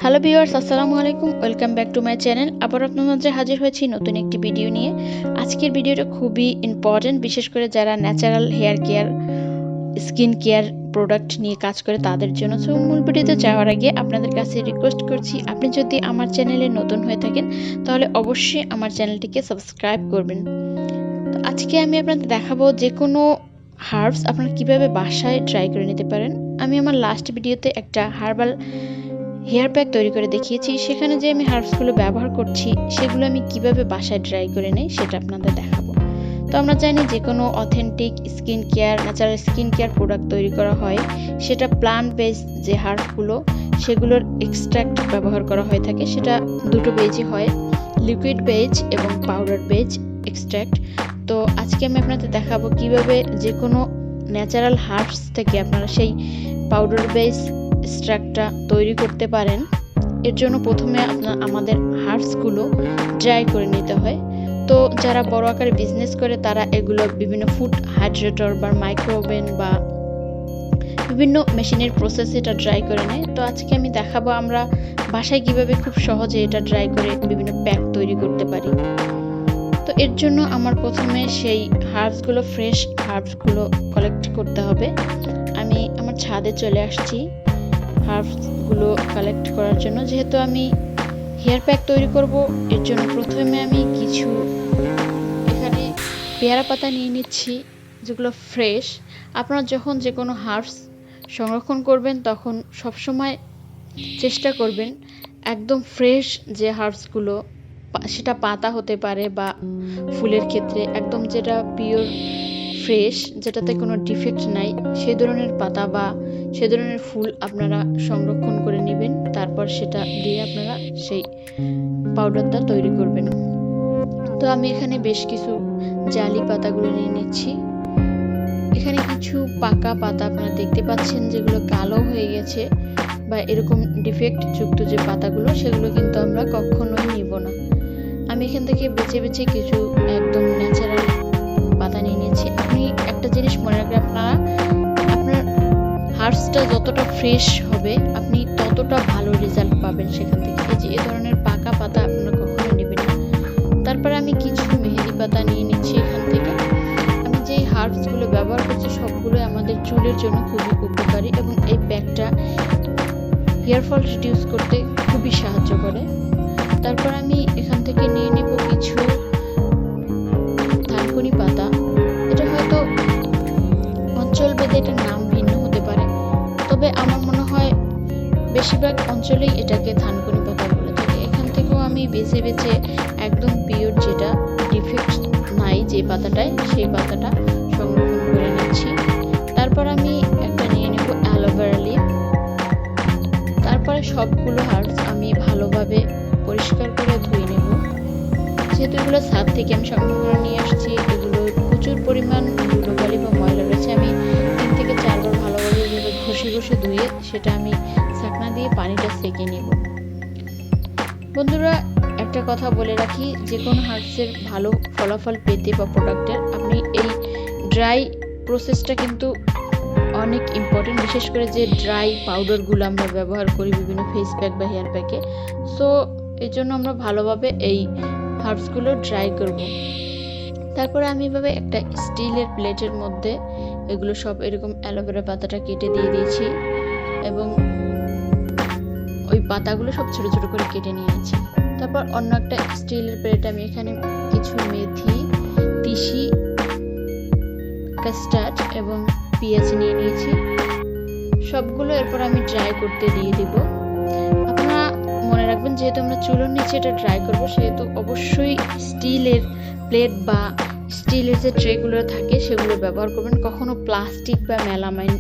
Hello viewers, আসসালামু আলাইকুম। Welcome back to my channel. আবার আপনার মাঝে হাজির হয়েছি নতুন একটি ভিডিও নিয়ে। আজকের ভিডিওটা খুবই ইম্পর্টেন্ট, বিশেষ করে যারা natural hair care, skin care product নিয়ে কাজ করে তাদের জন্য। সো মূল ভিডিওতে যাওয়ার আগে আপনাদের কাছে রিকোয়েস্ট করছি, আপনি যদি আমার চ্যানেলে নতুন হয়ে থাকেন তাহলে অবশ্যই আমার চ্যানেলটিকে সাবস্ক্রাইব করবেন। তো আজকে আমি আপনাদের দেখাবো যে কোনো হার্বস আপনারা কিভাবে বাসায় ট্রাই করে নিতে পারেন। আমি আমার লাস্ট ভিডিওতে একটা হার্বাল হেয়ার প্যাক তৈরি করে দেখিয়েছি, সেখানে যে আমি হার্বসগুলো ব্যবহার করছি সেগুলো আমি কিভাবে বাসায় ট্রাই করে নেই সেটা আপনাদের দেখাবো। তো আমরা জানি যে কোনো authentic skin care, natural skin care product তৈরি করা হয় সেটা প্লান্ট বেস যে হার্বসগুলো সেগুলোর এক্সট্রাক্ট ব্যবহার করা হয়ে থাকে। সেটা দুটো বেজই হয়, লিকুইড বেজ এবং পাউডার বেজ এক্সট্রাক্ট। তো আজকে আমি আপনাদের দেখাবো কিভাবে যে কোনো ন্যাচারাল হার্বস থেকে আপনারা সেই পাউডার বেস এক্সট্রাক্টটা তৈরি করতে পারেন। এর জন্য প্রথমে আমাদের হার্বসগুলো ড্রাই করে নিতে হয়। তো যারা বড় আকারে বিজনেস করে তারা এগুলো বিভিন্ন ফুড হাইড্রেটর বা মাইক্রোওভেন বা বিভিন্ন মেশিনের প্রসেসে এটা ড্রাই করে নেয়। তো আজকে আমি দেখাবো আমরা বাসায় কিভাবে খুব সহজে এটা ড্রাই করে বিভিন্ন প্যাক তৈরি করতে পারি। তো এর জন্য আমার প্রথমে সেই হার্বসগুলো, ফ্রেশ হার্বসগুলো কালেক্ট করতে হবে। আমি আমার ছাদে চলে আসছি হার্বসগুলো কালেক্ট করার জন্য। যেহেতু আমি হেয়ার প্যাক তৈরি করব, এর জন্য প্রথমে আমি কিছু এখানে পেয়ারা পাতা নিয়ে নিচ্ছি, যেগুলো ফ্রেশ। আপনারা যখন যে কোনো হার্বস সংরক্ষণ করবেন তখন সবসময় চেষ্টা করবেন একদম ফ্রেশ যে হার্বসগুলো, সেটা পাতা হতে পারে বা ফুলের ক্ষেত্রে একদম যেটা পিওর ফ্রেশ, যেটাতে কোনো ডিফেক্ট নাই, সে ধরনের পাতা বা সে ধরনের ফুল আপনারা সংরক্ষণ করে নেবেন। তারপর সেটা দিয়ে আপনারা সেই পাউডারটা তৈরি করবেন। তো আমি এখানে বেশ কিছু জালি পাতাগুলো নিয়ে নিচ্ছি। এখানে কিছু পাকা পাতা আপনারা দেখতে পাচ্ছেন যেগুলো কালো হয়ে গেছে বা এরকম ডিফেক্ট যুক্ত যে পাতাগুলো, সেগুলো কিন্তু আমরা কখনোই নিব না। আমি এখান থেকে বেছে বেছে কিছু একদম ন্যাচারাল পাতা নিয়ে নিয়েছি। আপনি একটা জিনিস মনে রাখবেন, আপনার হার্বসটা যতটা ফ্রেশ হবে আপনি ততটা ভালো রেজাল্ট পাবেন সেখান থেকে। এই যে এই ধরনের পাকা পাতা আপনারা কখনো নেবেন না। তারপরে আমি কিছু মেহেদি পাতা নিয়ে নিচ্ছি এখান থেকে। আমি যে হার্বসগুলো ব্যবহার করছি সবগুলোই আমাদের চুলের জন্য খুবই উপকারী এবং এই প্যাকটা হেয়ার ফল রিডিউস করতে খুবই সাহায্য করে। তারপর আমি এখান থেকে নিয়ে নেব কিছু থানকুনি পাতা। এটা হয়তো অঞ্চল ভেদে এটার নাম ভিন্ন হতে পারে, তবে আমার মনে হয় বেশিরভাগ অঞ্চলেই এটাকে থানকুনি পাতা বলে থাকে। এখান থেকেও আমি বেছে বেছে একদম পিওর, যেটা ডিফেক্ট নাই যে পাতাটায়, সেই পাতাটা সংরক্ষণ করে নিচ্ছি। তারপর আমি একটা নিয়ে নেব অ্যালোভেরা লিফ। তারপরে সবগুলো হার্বস আমি ভালোভাবে পরিষ্কার করে ধুয়ে নেব। যেহেতু এগুলো ছাদ থেকে আমি সংগ্রহ করে নিয়ে আসছি, এগুলো প্রচুর পরিমাণ ধুলোবালি বা ময়লা রয়েছে। আমি 3 থেকে 4 বার ভালোভাবে এভাবে ঘষে ঘষে ধুয়ে সেটা আমি ছাকনা দিয়ে পানিটা সেকে নেব। বন্ধুরা, একটা কথা বলে রাখি, যে কোনো হার্বসের ভালো ফলাফল পেতে বা প্রোডাক্টের আপনি এই ড্রাই প্রসেসটা কিন্তু অনেক ইম্পর্টেন্ট, বিশেষ করে যে ড্রাই পাউডারগুলো আমরা ব্যবহার করি বিভিন্ন ফেস প্যাক বা হেয়ার প্যাকে। সো এই জন্য আমরা ভালোভাবে এই হার্বসগুলো ড্রাই করব। তারপরে আমি এভাবে একটা স্টিলের প্লেটের মধ্যে এগুলো সব এরকম অ্যালোভেরা পাতাটা কেটে দিয়ে দিয়েছি এবং ওই পাতাগুলো সব ছোট ছোট করে কেটে নিয়েছি। তারপর অন্য একটা স্টিলের প্লেটে আমি এখানে কিছু মেথি, তিসি, কাস্টার্ড এবং পেঁয়াজ নিয়ে নিয়েছি সবগুলো। এরপর আমি ড্রাই করতে দিয়ে দিব। আপনারা মনে রাখবেন, যেহেতু আমরা চুলোর নিচে এটা ড্রাই করব, সেহেতু অবশ্যই স্টিলের প্লেট বা স্টিলের যে ট্রেগুলো থাকে সেগুলো ব্যবহার করবেন। কখনো প্লাস্টিক বা মেলামাইন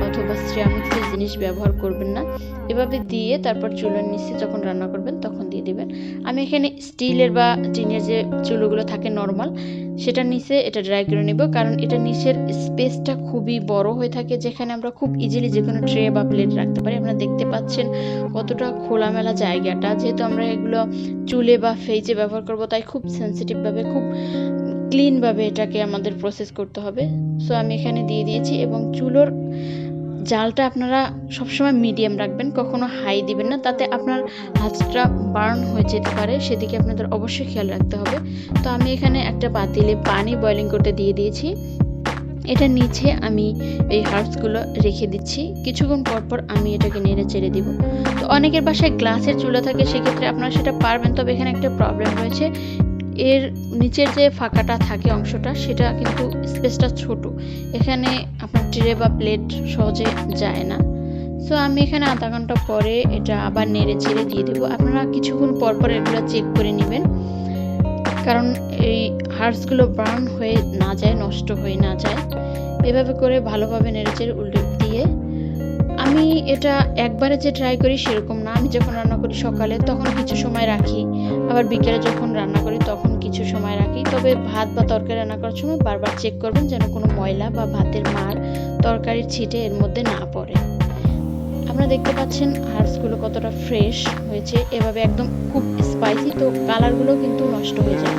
অথবা সিরামিক্সের জিনিস ব্যবহার করবেন না। এভাবে দিয়ে তারপর চুলোর নিচে যখন রান্না করবেন তখন দিয়ে দিবেন। আমি এখানে স্টিলের বা টিনের যে চুলোগুলো থাকে নর্মাল, সেটার নিচে এটা ড্রাই করে নেব, কারণ এটা নিচের স্পেসটা খুবই বড় হয়ে থাকে, যেখানে আমরা খুব ইজিলি যে কোনো ট্রে বা প্লেট রাখতে পারি। আপনারা দেখতে পাচ্ছেন কতটা খোলামেলা জায়গাটা। যেহেতু আমরা এগুলো চুলে বা ফেজে ব্যবহার করব, তাই খুব সেন্সিটিভভাবে, খুব ক্লিনভাবে এটাকে আমাদের প্রসেস করতে হবে। সো আমি এখানে দিয়ে দিয়েছি এবং চুলোর জালটা আপনারা সবসময় মিডিয়াম রাখবেন, কখনো হাই দিবেন না, তাতে আপনার হাতটা বার্ন হয়ে যেতে পারে, সেদিকে আপনাদের অবশ্যই খেয়াল রাখতে হবে। তো আমি এখানে একটা পাতিলে পানি বয়লিং করতে দিয়ে দিয়েছি। এটা নিচে আমি এই হার্বসগুলো রেখে দিচ্ছি। কিছুক্ষণ পর পর আমি এটাকে নেড়ে চেড়ে দিব। তো অনেকের বাসায় গ্লাসের চুলা থাকে, সেক্ষেত্রে আপনারা সেটা পারবেন, তবে এখানে একটা প্রবলেম রয়েছে, এর নিচের যে ফাঁকাটা থাকে অংশটা, সেটা কিন্তু স্পেসটা ছোট, এখানে আপনার ট্রে বা প্লেট সহজে যায় না। সো আমি এখানে আধা ঘন্টা পরে এটা আবার নেড়ে চেড়ে দিয়ে দেবো। আপনারা কিছুক্ষণ পর পর এগুলো চেক করে নেবেন, কারণ এই হার্বসগুলো বার্ন হয়ে না যায়, নষ্ট হয়ে না যায়। এভাবে করে ভালোভাবে নেড়েচেড়ে উল্টে দিয়ে আমি এটা একবারে যে ট্রাই করি সেরকম না। আমি যখন রান্না করি সকালে তখন কিছু সময় রাখি, আবার বিকেলে যখন রান্না করি তখন কিছু সময় রাখি। তবে ভাত বা তরকারি রান্না করার সময় বারবার চেক করবেন যেন কোনো ময়লা বা ভাতের মার, তরকারির ছিটে এর মধ্যে না পড়ে। আপনারা দেখতে পাচ্ছেন হার্বসগুলো কতটা ফ্রেশ হয়েছে, এভাবে একদম খুব স্পাইসি, তো কালারগুলো কিন্তু নষ্ট হয়ে যায়।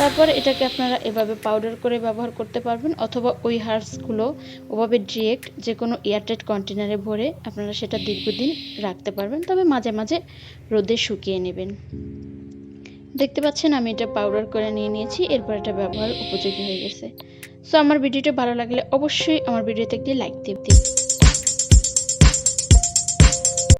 তারপর এটাকে আপনারা এভাবে পাউডার করে ব্যবহার করতে পারবেন, অথবা ওই হার্বসগুলো ওভাবে ডিরেক্ট যে কোনো এয়ারটাইট কন্টেনারে ভরে আপনারা সেটা দীর্ঘদিন রাখতে পারবেন, তবে মাঝে মাঝে রোদে শুকিয়ে নেবেন। দেখতে পাচ্ছেন আমি এটা পাউডার করে নিয়ে নিয়েছি, এরপর এটা ব্যবহার উপযোগী হয়ে গেছে। সো আমার ভিডিওটা ভালো লাগলে অবশ্যই আমার ভিডিওতে একটি লাইক দিন।